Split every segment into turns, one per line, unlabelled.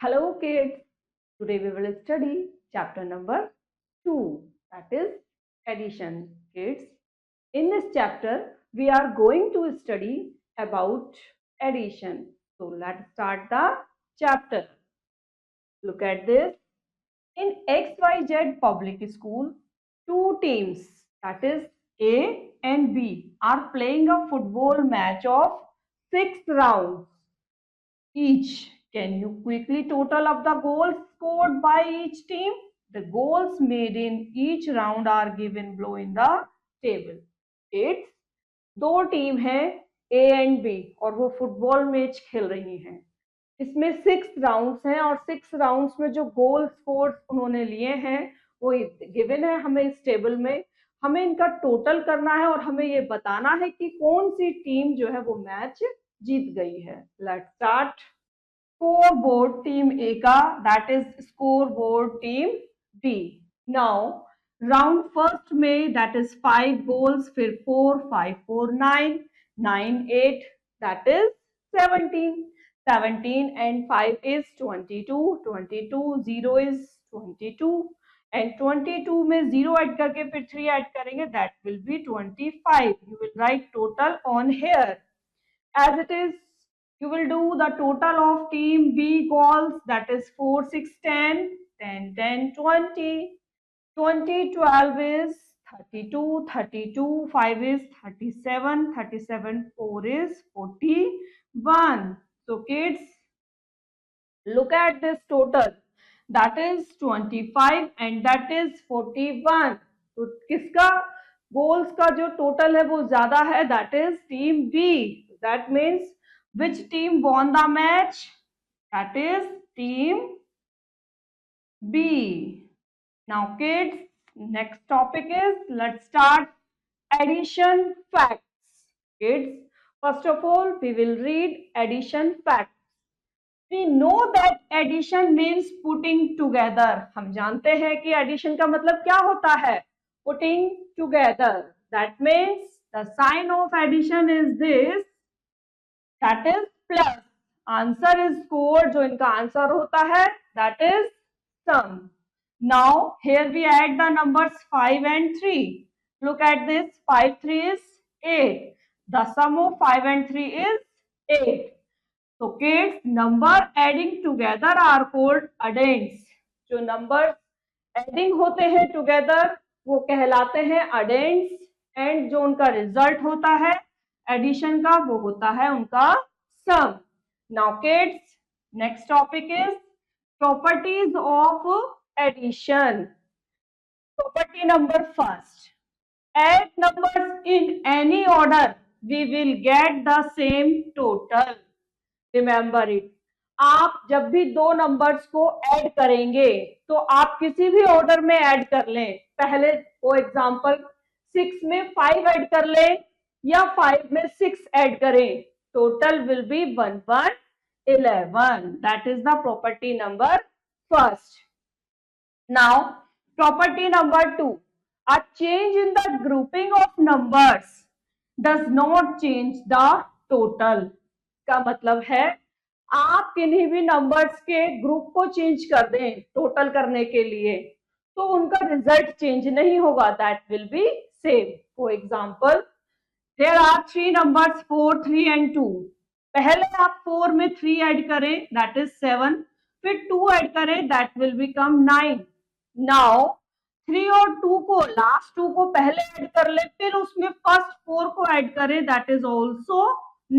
Hello kids, today we will study chapter number 2, that is addition. Kids, in this chapter we are going to study about addition. So let's start the chapter. Look at this. In XYZ public school, two teams, that is A and B, are playing a football match of 6 rounds each. Can you quickly total up the goals scored by each team? The goals made in each round are given below in the table. It's दो team है A and B और वो football match खेल रही हैं। इसमें 6 rounds हैं और 6 राउंड्स में जो गोल स्कोर उन्होंने लिए हैं वो गिवन है हमें इस टेबल में। हमें इनका टोटल करना है और हमें ये बताना है कि कौन सी टीम जो है वो मैच जीत गई है। Let's start. Scoreboard team A का that is scoreboard team B. Now round first में that is 5 goals, फिर 4, 5, 4, 9, 9, 8 that is 17. 17 and 5 is 22, 22, 0 is 22 and 22 में 0 ऐड करके फिर 3 ऐड करेंगे that will be 25. You will write total on here. As it is, you will do the total of team B goals, that is 4, 6, 10, 10, 10, 20, 20, 12 is 32, 32, 5 is 37, 37, 4 is 41. So kids, look at this total, that is 25 and that is 41. तो किसका goals का जो total है वो ज्यादा है, that is team B. That means which team won the match? That is team B. Now kids, next topic is, let's start addition facts. Kids, first of all we will read addition facts. We know that addition means putting together. हम जानते हैं कि addition का मतलब क्या होता है, putting together. That means the sign of addition is this, that is plus. Answer is score, जो इनका आंसर होता है, that is sum. Now here we add the numbers 5 and 3. Look at this, 5, 3 is 8. The sum of 5 and 3 is 8. So kids, number adding together are called addends. जो numbers adding होते हैं together वो कहलाते हैं addends and जो उनका result होता है addition का वो होता है उनका sum. Now kids, next topic is properties of addition. Property number first. Add numbers in any order, we will get the same total. Remember it. आप जब भी दो नंबर्स को ऐड करेंगे तो आप किसी भी ऑर्डर में ऐड कर लें। पहले फॉर एग्जांपल 6 में 5 ऐड कर लें या 5 में 6 ऐड करें, total will be 1, 1, 11. That is the property number first. Now property number 2. A change in the grouping of numbers does not change the total. का मतलब है आप किन्हीं भी नंबर्स के ग्रुप को चेंज कर दें टोटल करने के लिए तो उनका रिजल्ट चेंज नहीं होगा, that will be same. For example there are 3 numbers 4, 3 and 2. पहले आप 4 में 3 ऐड करें दैट इज 7, फिर 2 ऐड करें दैट विल बिकम 9. नाउ 3 और 2 को लास्ट 2 को पहले ऐड कर ले, फिर उसमें फर्स्ट 4 को ऐड करें दैट इज ऑल्सो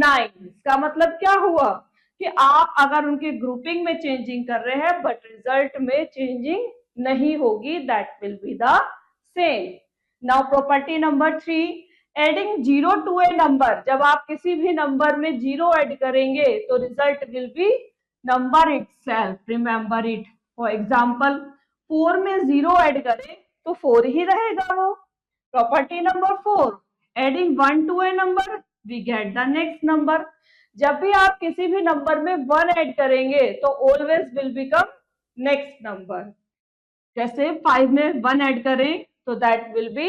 9. इसका मतलब क्या हुआ कि आप अगर उनके ग्रुपिंग में चेंजिंग कर रहे हैं बट रिजल्ट में चेंजिंग नहीं होगी, that will be the same. Now property number 3, adding 0 to a number. जब आप किसी भी नंबर में 0 ऐड करेंगे तो result will be number itself. Remember it. For example 4 में 0 ऐड करें तो 4 ही रहेगा वो. Property number 4, adding 1 to a number we get the next number. जब भी आप किसी भी नंबर में 1 ऐड करेंगे तो always will become next number. जैसे 5 में 1 ऐड करें तो that will be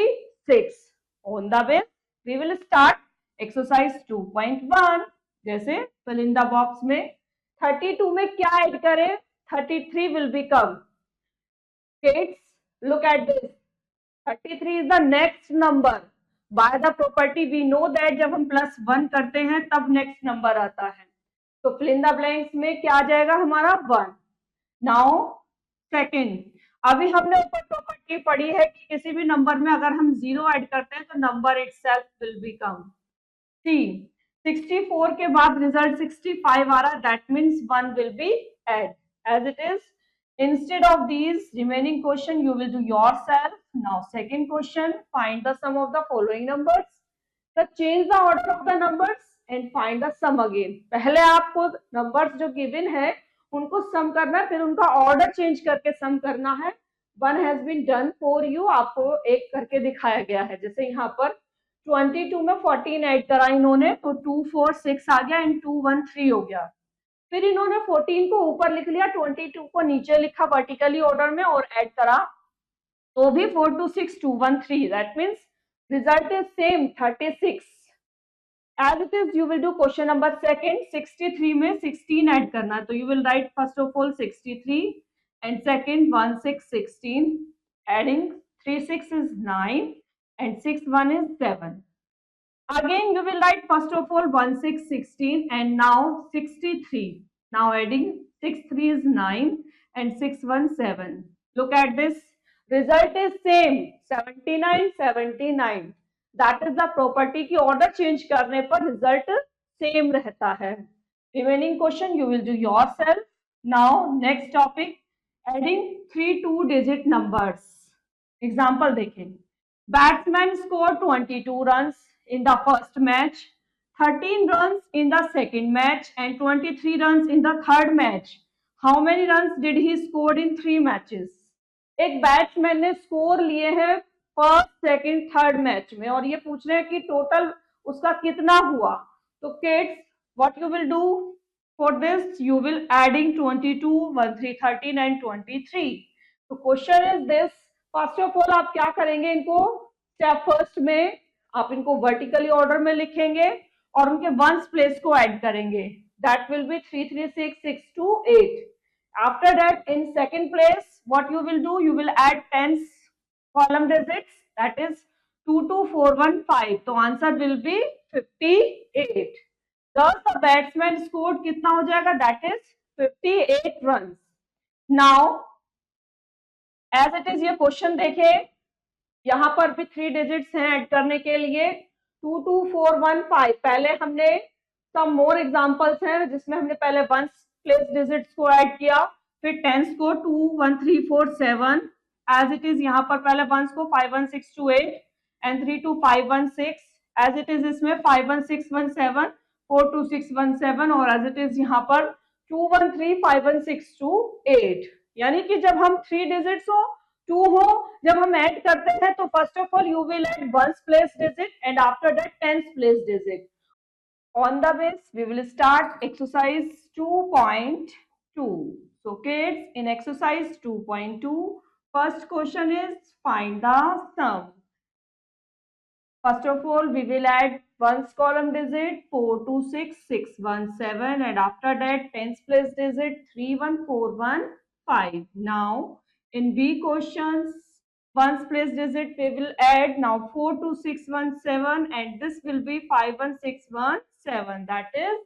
6. On the way we will start exercise 2.1. जैसे fill in the box में 32 में क्या ऐड करें, 33 will become. Kids, look at this. 33 is the next number. By the property we know that जब हम +1 करते हैं तब next number आता है. तो fill in the blanks में क्या आ जाएगा हमारा 1. नाउ सेकेंड, अभी हमने ऊपर प्रॉपर्टी पढ़ी है कि किसी भी नंबर में अगर हम 0 ऐड करते हैं तो नंबर इटसेल्फ विल बिकम 3. 64 के बाद रिजल्ट 65 आ रहा, that means 1 will be add as it is. Instead of these remaining question you will do yourself. Now second question, find the sum of the following numbers. So change the order of the numbers and find the sum again. पहले आपको numbers जो given है उनको sum करना है, फिर उनका order change करके sum करना है. One has been done for you, आपको एक करके दिखाया गया है. जैसे यहाँ पर 22 में 14 ऐड करा इन्होंने तो 2 4 6 आ गया एंड 2 1 3 हो गया. फिर इन्होंने 14 को ऊपर लिख लिया, 22 को नीचे लिखा वर्टिकली ऑर्डर में और ऐड करा तो भी 4 2 6 2 1 3. That means result is same 36. As it is you will do question number second. 63 में 16 ऐड करना है तो you will write first of all 63 and second 1 6 16 adding 3 6 is 9 and 6 1 is 7. Again you will write first of all 1 6 16 and now 63. Now adding 6 3 is 9 and 6 1 7. Look at this. Result is same 79 79. That is the property की order change करने पर result same रहता है. Remaining question you will do yourself. Now next topic, adding 3 2-digit numbers. Example देखें. Batsman scored 22 runs in the first match, 13 runs in the second match and 23 runs in the third match. How many runs did he score in 3 matches? एक batsman ने score लिए हैं first second third match में और ये पूछ रहे हैं कि टोटल उसका कितना हुआ. तो kids what you will do for this, you will adding 22 1 3 13 and 23. तो question is this. First of all आप क्या करेंगे, इनको स्टेप फर्स्ट में आप इनको वर्टिकली ऑर्डर में लिखेंगे और उनके वंस प्लेस को ऐड करेंगे. That will be 3 3 6 6 2 8. After that in second place what you will do, you will add tens column digits, that is 2 2 4 1 5. तो answer will be 58. thus the batsman scored कितना हो जाएगा, that is 58 runs. Now as it is ये question देखे, यहाँ पर भी 3 digits हैं ऐड करने के लिए 2 2 4 1 5. पहले हमने सम मोर एग्जांपल्स हैं जिसमें हमने पहले वंस प्लेस डिजिट्स को ऐड किया, फिर टेंस को 2 1 3 4 7 एज इट इज. यहाँ पर पहले वंस को 5 1 6 2 8 एंड 3 2 5 1 6 एज इट इज. इसमें 5 1 6 1 7 4 2 6 1 7 और एज इट इज यहाँ पर 2 1 3 5 1 6 2 8. यानी कि जब हम 3 डिजिट्स हो 2 हो, जब हम ऐड करते हैं तो first of all you will add ones place digit and after that tens place digit. On the base we will start exercise 2.2. so kids, in exercise 2.2 first question is find the sum. First of all we will add ones column digit 4 2 6 6 1 7 and after that tens place digit 3 1 4 1 5. Now in B questions, ones place digit we will add now 4 2 6 1 7 and this will be 5 1 6 1 7. That is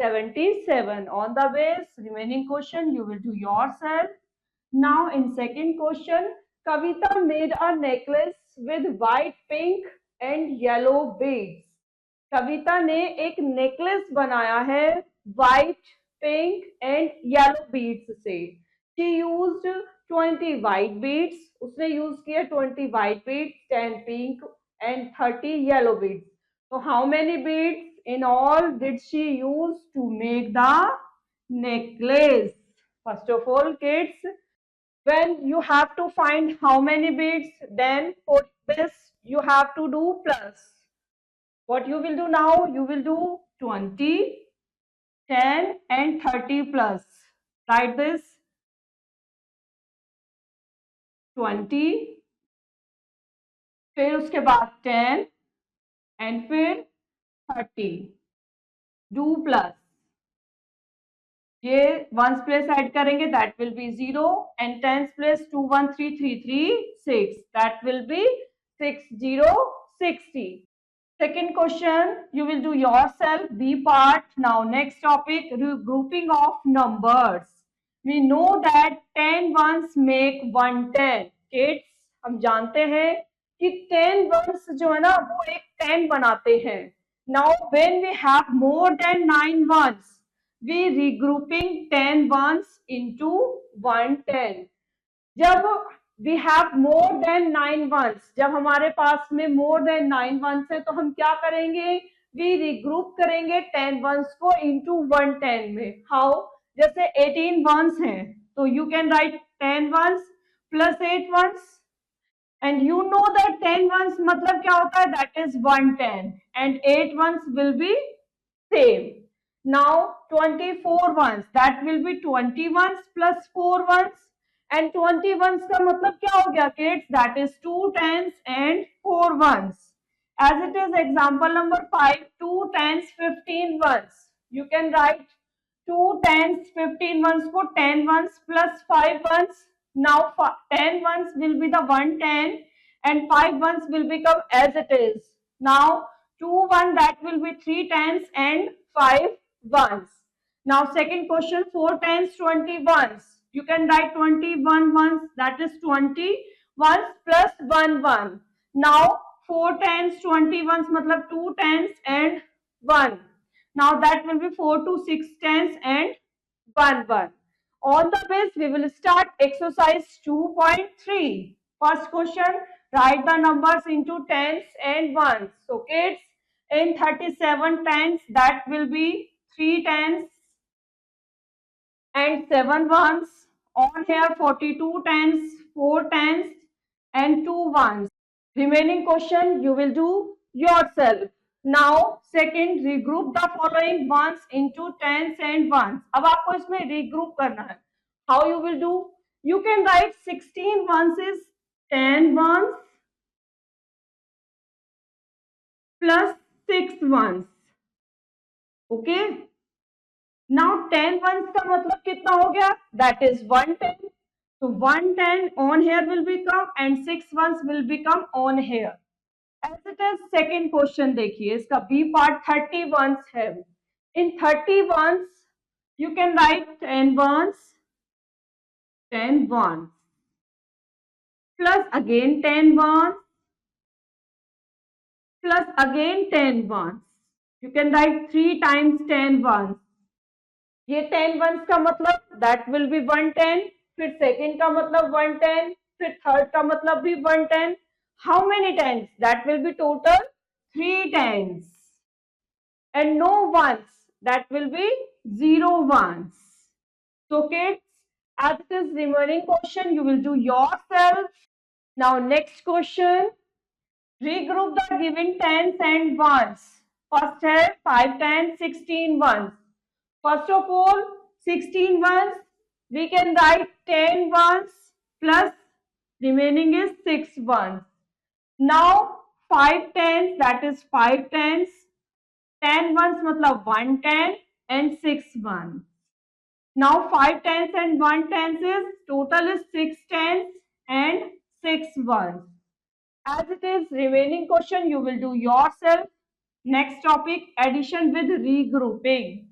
77. On the base, remaining question you will do yourself. Now in second question, Kavita made a necklace with white, pink and yellow beads. कविता ने एक necklace बनाया है white, pink and yellow beads से. She used 20 white beads, उसने use किया 20 white beads, 10 pink and 30 yellow beads. So how many beads in all did she use to make the necklace? First of all kids, when you have to find how many beads, then for this you have to do plus. What you will do now, you will do 20, 10 and 30 plus. Write this 20, फिर उसके बाद 10 and फिर 30. Do plus. ये ones place add करेंगे that will B 0 and tens place 2 1 3 3 3 6 that will B 6 0 60. Second question, you will do yourself, B part. Now next topic, grouping of numbers. We know that 10 ones make 110. Kids, हम जानते हैं कि 10 ones जो है ना वो एक 10 बनाते हैं. Now when we have more than 9 ones, we regrouping 10 ones into 110. जब we have more than 9 ones, जब हमारे पास में मोर देन 9 वंस है तो हम क्या करेंगे, वी रिग्रुप करेंगे 10 वंस को इनटू 110 में. हाउ? जैसे 18 वंस हैं तो you can write 10 ones plus 8 ones and you know that 10 ones मतलब क्या होता है, that is 110 and 8 ones will be same. Now 24 ones that will be 20 ones plus 4 ones and 20 ones का मतलब क्या हो गया kids, that is 2 tens and 4 ones. As it is example number 5, 2 tens 15 ones. You can write 2 tens 15 ones को 10 ones plus 5 ones. Now 10 ones will be the 110 and 5 ones will become as it is. Now 2 1 that will be 3 tens and 5 ones. Now second question, 4 tens 20 ones. You can write 21 ones, that is 20 ones plus 1 1. Now 4 tens 20 ones मतलब 2 tens and 1. Now that will be 4 to 6 tens and 1 1. On the base we will start exercise 2.3. First question, write the numbers into tens and ones. So kids, in 37 tens that will be 3 tens and 7 ones. On here 42 tens, 4 tens and 2 ones. Remaining question you will do yourself. Now second, regroup the following ones into tens and ones. अब आपको इसमें regroup करना है. How you will do? You can write 16 ones is 10 ones plus 6 ones. Okay. Now 10 ones का मतलब कितना हो गया, that is 110. So 110 on here will become and 6 ones will become on here. As it is second question देखिए, इसका B part 30 ones है. In 30 ones you can write 10 ones plus again 10 ones plus again 10 ones. You can write 3 times 10 ones. ये 10 once का मतलब that will B 110, फिर second का मतलब 110, फिर थर्ड का मतलब भी 110. How many tens, that will be total 3 tens and no ones, that will be 0 ones. So kids, as it is remaining question you will do yourself. Now next question, regroup the given tens and ones. First है 5 tens 16 ones. First of all, 16 ones, we can write 10 ones plus remaining is 6 ones. Now 5 tens, that is 5 tens, 10 ones मतलब 110 and 6 ones. Now 5 tens and 1 tens is total is 6 tens and 6 ones. As it is remaining question you will do yourself. Next topic, addition with regrouping.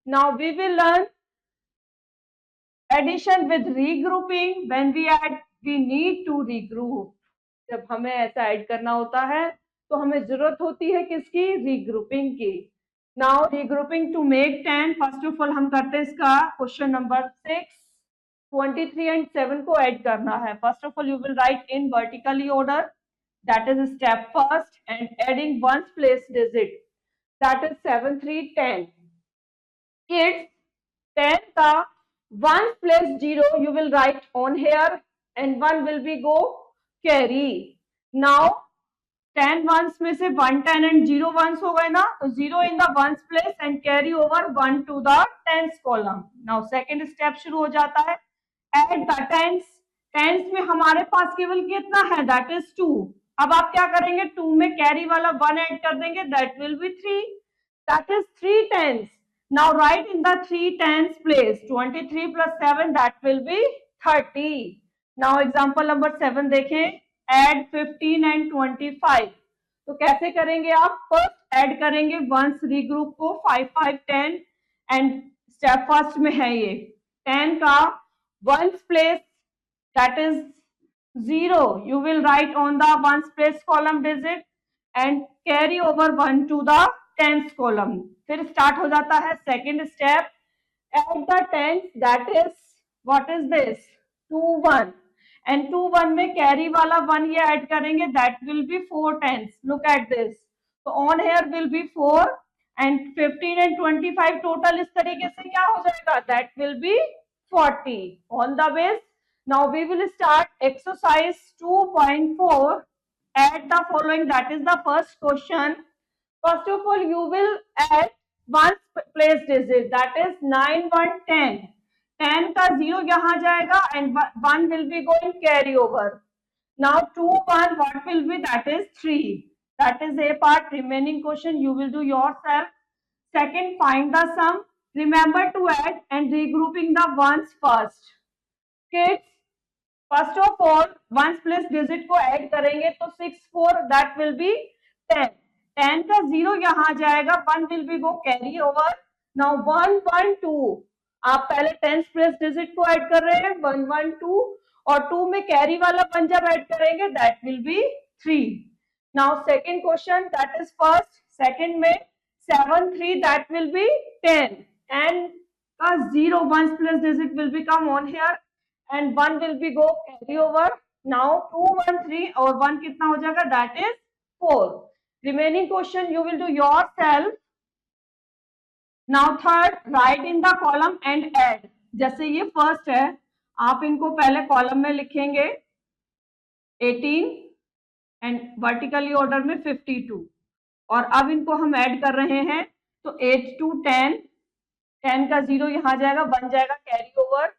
Now we will learn addition with regrouping. When we add, we need to regroup. जब हमें ऐसा add करना होता है तो हमें जरूरत होती है किसकी, रीग्रुपिंग की. Now regrouping to make 10. First of all हम करते हैं इसका क्वेश्चन नंबर 6. 23 एंड 7 को ऐड करना है. First of all you will write in vertically order, that is step first, and adding once place digit, that is 7 3 10. Kids, 10 का 1 plus 0 you will write on here and 1 will be go carry. Now 10 ones में से 1 10 and 0 ones हो गए ना, तो 0 in the ones place and carry over 1 to the tens column. Now second step शुरू हो जाता है, add the tens. tens में हमारे पास केवल कितना है, that is 2. अब आप क्या करेंगे, 2 में कैरी वाला 1 ऐड कर देंगे, that will be 3. that is 3 tens. Now write in the 3 tens place. 23 plus 7 that will be 30. Now example number 7 देखें. Add 15 and 25. तो कैसे करेंगे आप? फर्स्ट ऐड करेंगे वंस रीग्रुप को 5 5 10 एंड स्टेप फर्स्ट में है ये 10 का ones place that is 0. You will write on the ones place column digit and carry over 1 to the tens column. फिर स्टार्ट हो जाता है second step. At the tens that is what is this 2 1 and 2 1 में carry वाला 1 ये add करेंगे that will be 4 tens. Look at this. तो on here will be 4 and 15 and 25 total इस तरीके से क्या हो जाएगा that will be 40 on the base. Now we will start exercise 2.4. Add the following. That is the first question. First of all, you will add ones place digit. That is 9 1 10. 10 का 0 यहाँ जाएगा and 1 will be going carry over. Now 2 1 what will be? That is 3. That is a part. Remaining question you will do yourself. Second, find the sum. Remember to add and regrouping the ones first. Kids, first of all once place digit को add करेंगे तो 6 4 that will B 10. 10 का 0 यहाँ जाएगा 1 will be go carry over. Now 1 1 2 आप पहले tense place digit को add कर रहे हैं 1 1 2 और 2 में कैरी वाला 1 जब ऐड करेंगे that will be 3. Now second question that is first. Second में 7 3 दैट विल बी 10 एंड का 0 once place digit will be come on here and 1 will be go carry over. Now 2 1 3 और 1 कितना हो जाएगा that is 4. Remaining question you will do yourself. Now third, write in the column and add. जैसे ये first है आप इनको पहले कॉलम में लिखेंगे 18 एंड वर्टिकली ऑर्डर में 52 और अब इनको हम ऐड कर रहे हैं तो 8 2 10. 10 का 0 यहाँ जाएगा 1 जाएगा कैरी ओवर.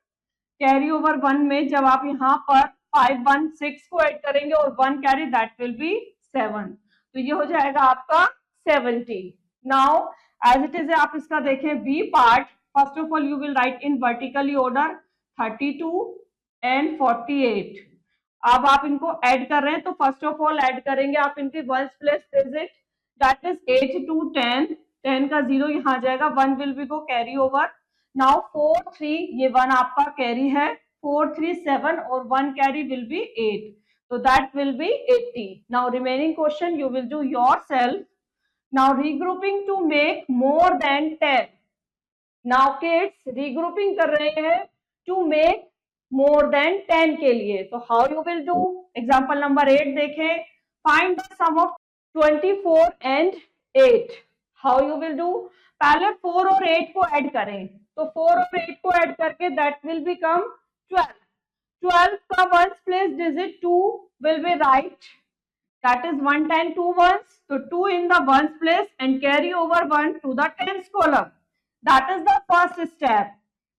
कैरी ओवर 1 में जब आप यहाँ पर 5 1 6 को ऐड करेंगे और 1 कैरी दैट विल बी 7. तो ये हो जाएगा आपका 70. नाउ एज इट इज आप इसका देखें B part. First of all you will write in vertically order 32 and 48. अब आप इनको ऐड कर रहे हैं तो फर्स्ट ऑफ ऑल ऐड करेंगे आप इनके once place digit that is 8 2 10. 10 का 0 यहाँ जाएगा 1 will be go carry over. Now 4 3 ये 1 आपका कैरी है 4 3 7 और 1 कैरी विल बी 8. तो that will be 80. Now remaining question you will do yourself. Now regrouping to make more than 10. Now kids regrouping कर रहे हैं टू मेक मोर देन 10 के लिए. तो how you will do? Example number 8 देखें. Find the sum of 24 and 8. How you will do? पहले 4 और 8 को ऐड करें तो 4 और 8 को ऐड करके दैट विल बिकम 12. 12 का ones place digit 2 will be right that is 1 10 2 ones. तो 2 in the ones place and carry over 1 to the tens column. That is the first step.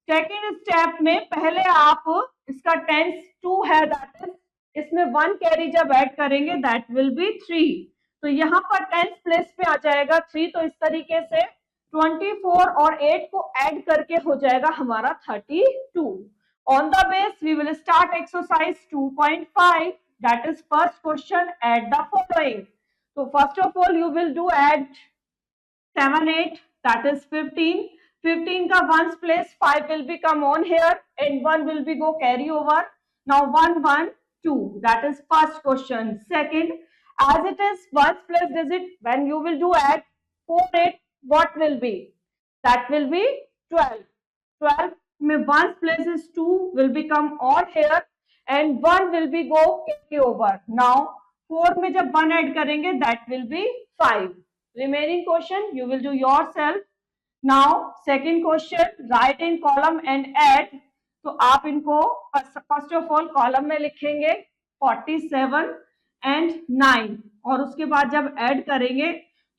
Second step में पहले आप इसका tense 2 है that is इसमें 1 carry जब add करेंगे that will be 3. तो यहाँ पर टेंस प्लेस पे आ जाएगा 3. तो इस तरीके से 24 और 8 को ऐड करके हो जाएगा हमारा 32. On the base we will start exercise 2.5 that is first question. Add the following. तो first of all you will do add 7 8 that is 15. 15 का ones place 5 will be come on here and 1 will be go carry over. Now 1 1 2 that is first question. Second, as it is ones place digit when you will do add 4 8 what will be? That will be 12. 12 में ones place is 2 will become on here and 1 will be go carry over. Now 4 में जब 1 add करेंगे that will be 5. Remaining question you will do yourself. Now second question, write in column and add. तो आप इनको first of all column में लिखेंगे 47 and 9 और उसके बाद जब ऐड करेंगे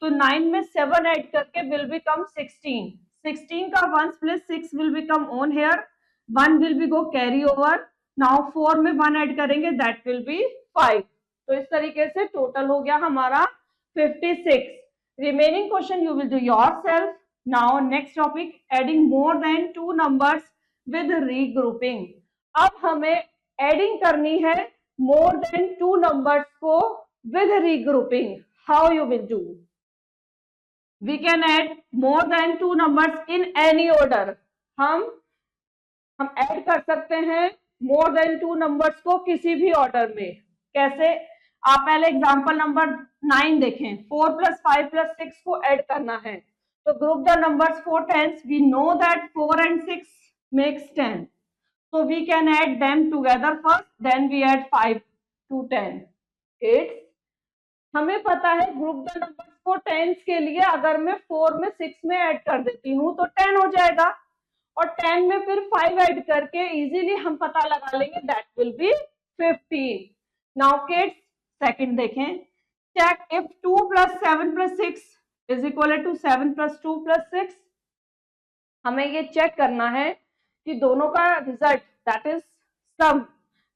तो 9 में 7 ऐड करके विल बिकम 16. 16 का ones place 6 will become on here 1 will be go carry over. Now 4 में 1 ऐड करेंगे दैट विल बी 5. तो इस तरीके से टोटल हो गया हमारा 56. Remaining question you will do yourself. Now next topic, adding more than 2 numbers with regrouping. अब हमें एडिंग करनी है मोर देन 2 नंबर्स को with regrouping. How you will do? We can add more than 2 numbers in any order. हम add कर सकते हैं मोर than 2 numbers को किसी भी ऑर्डर में। कैसे? आप पहले एग्जांपल नंबर 9 देखें। 4 + 5 + 6 को ऐड करना है, तो group the numbers 4 10s। We know that 4 and 6 makes 10, so we can add them together first, then we add 5 to 10। It's हमें पता है ग्रुप द नंबर्स को 10s के लिए अगर मैं 4 में 6 में ऐड कर देती हूँ तो 10 हो जाएगा, और 10 में फिर 5 ऐड करके इजीली हम पता लगा लेंगे, that will be 15। Now kids second देखें, check if 2 + 7 + 6 is equal to 7 + 2 + 6। हमें ये चेक करना है कि दोनों का result that is sum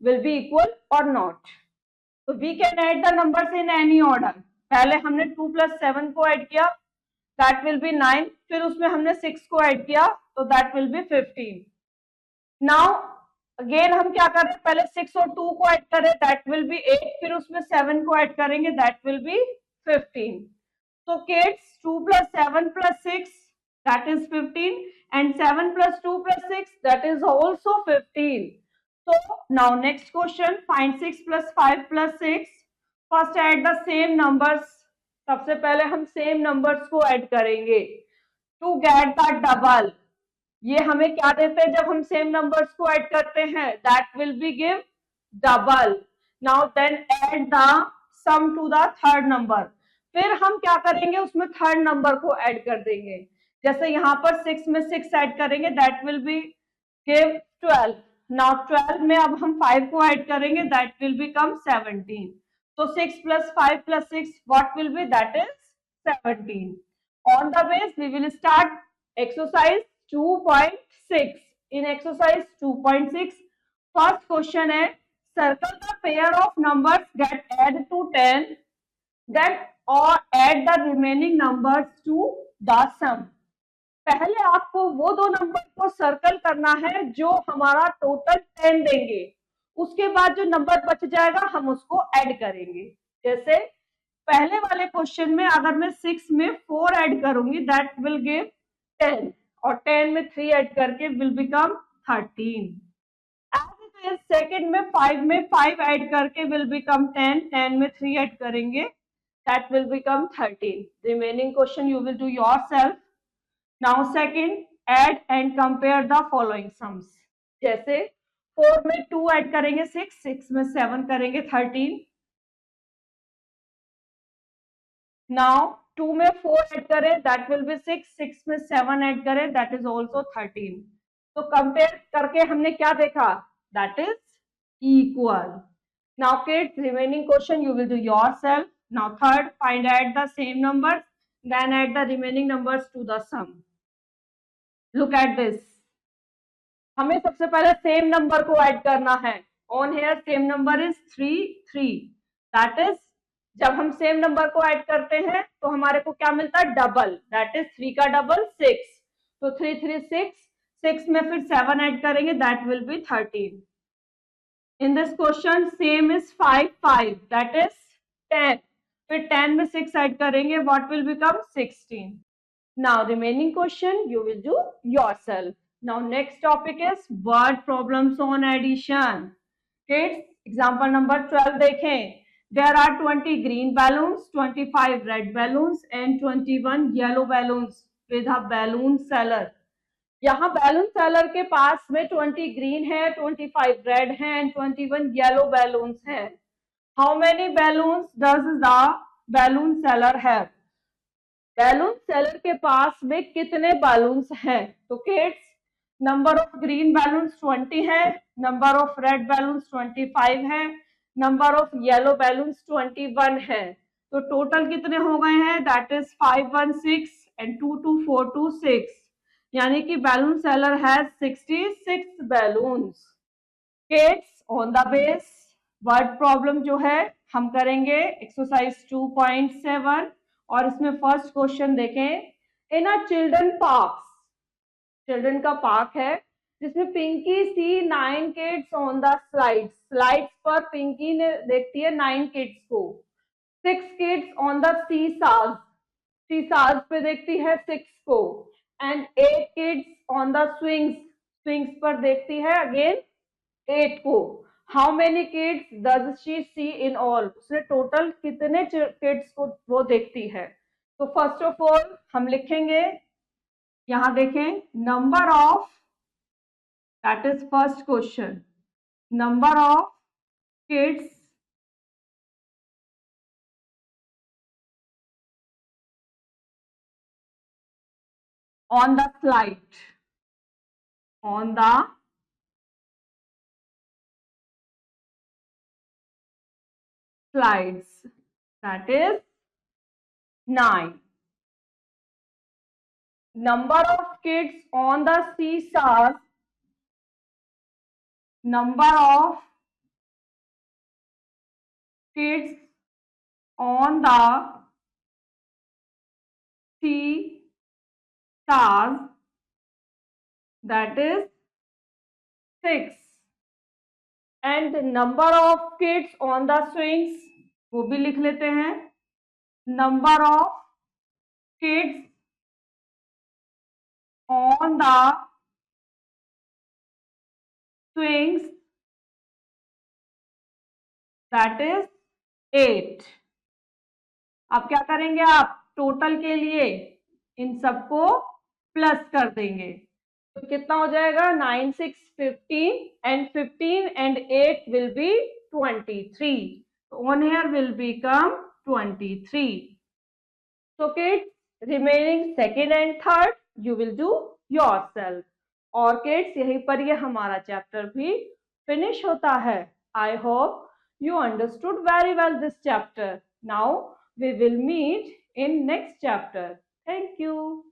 will be equal और नॉट। तो we can add the numbers in any order. पहले हमने 2 + 7 को ऐड किया, दैट विल बी 9। फिर उसमें हमने 6 को ऐड किया, तो that will be 15। Now again हम क्या कर रहे हैं, पहले 6 और 2 को ऐड करें, दैट विल बी 8। फिर उसमें 7 को ऐड करेंगे, दैट विल बी 15। तो kids 2 + 7 + 6 that is 15, and 7 + 2 + 6 that is also 15. So now next question, find 6 + 5 + 6. First add the same numbers. सबसे पहले हम सेम नंबर्स को ऐड करेंगे टू गेट द डबल। ये हमें क्या देते हैं जब हम सेम नंबर्स को ऐड करते हैं, that will be give double. Now then add the sum to the third number. फिर हम क्या करेंगे, उसमें थर्ड नंबर को ऐड कर देंगे। जैसे यहाँ पर 6 में 6 ऐड करेंगे, that will be give 12। Now 12 में अब हम 5 को ऐड करेंगे, that will become 17। So 6 + 5 + 6 what will be, that is 17. On the base we will start exercise 2.6. In exercise 2.6 first question है, circle the pair of numbers that add to 10 then or add the remaining numbers to the sum। पहले आपको वो दो number को circle करना है जो हमारा टोटल 10 देंगे, उसके बाद जो नंबर बच जाएगा हम उसको ऐड करेंगे। जैसे पहले वाले क्वेश्चन में अगर मैं 6 में 4 ऐड करूंगी, दैट विल गिव 10, और 10 में 3 ऐड करके will become 13। As it is second में 5 में 5 ऐड करके विल बिकम 10, 10 में 3 ऐड करेंगे, that will become 13। Remaining question you will do yourself. Now second, add and compare the following sums. जैसे 4 में 2 ऐड करेंगे 6, 6 में 7 करेंगे 13। नाउ 2 में 4 ऐड करें, दैट विल बी 6, 6 में 7 ऐड करें, दैट इज ऑल्सो 13। तो कंपेयर करके हमने क्या देखा, that is equal. Now kids remaining question you will do yourself. Now third, find add the same numbers then add the remaining numbers to the sum. Look at this, हमें सबसे पहले same number को add करना है। On here same number is 3 3, that is जब हम same number को add करते हैं तो हमारे को क्या मिलता है, डबल, दैट इज 3 का डबल 6। तो 3 3 6, 6 में फिर 7 ऐड करेंगे, that will B 13। In this question same is 5 5, that is 10। फिर 10 में 6 ऐड करेंगे, what will become 16। Now remaining question you will do yourself. Now next topic is word problems on addition. Kids, example number 12 देखें। There are 20 green balloons, 25 red balloons and 21 yellow balloons with a balloon seller. यहाँ balloon seller के पास में 20 green है, 25 red है and 21 yellow balloons है। How many balloons does the balloon seller have? Balloon seller के पास में कितने बैलून्स हैं? तो kids number of green balloons 20 है, नंबर ऑफ रेड बैलून्स 25 है, नंबर ऑफ येलो बैलून्स 21 है। तो टोटल कितने हो गए हैं, दैट इज 5 1 6 एंड 2 2 4 2 6, यानी कि balloon seller has 66 balloons. Kids on the base word problem जो है हम करेंगे एक्सरसाइज 2.7 और इसमें फर्स्ट क्वेश्चन देखें। In a children park, children का पार्क है जिसमें Pinky see 9 kids on the slides, slides पर पिंकी ने देखती है 9 किड्स को, 6 kids on the seesaws, seesaws पे देखती है 6 को, and 8 kids on the swings, swings पर देखती है अगेन 8 को। How many kids does she see in all, उसने टोटल कितने किड्स को वो देखती है। तो फर्स्ट ऑफ ऑल हम लिखेंगे, यहां देखें, number of, that is first question, number of kids on the slide, on the slides, that is 9. Number of kids on the seesaws, number of kids on the seesaws, that is 6. And number of kids on the swings, वो भी लिख लेते हैं, number of kids on the swings, that is 8. अब क्या करेंगे, आप total के लिए इन सबको प्लस कर देंगे, तो कितना हो जाएगा, 9 6 15 and 15 and 8 will be 23. So on here will become 23. So kids, remaining second and third you will do yourself. और kids, यहीं पर ये हमारा चैप्टर भी फिनिश होता है. I hope you understood very well this chapter. Now we will meet in next chapter. Thank you.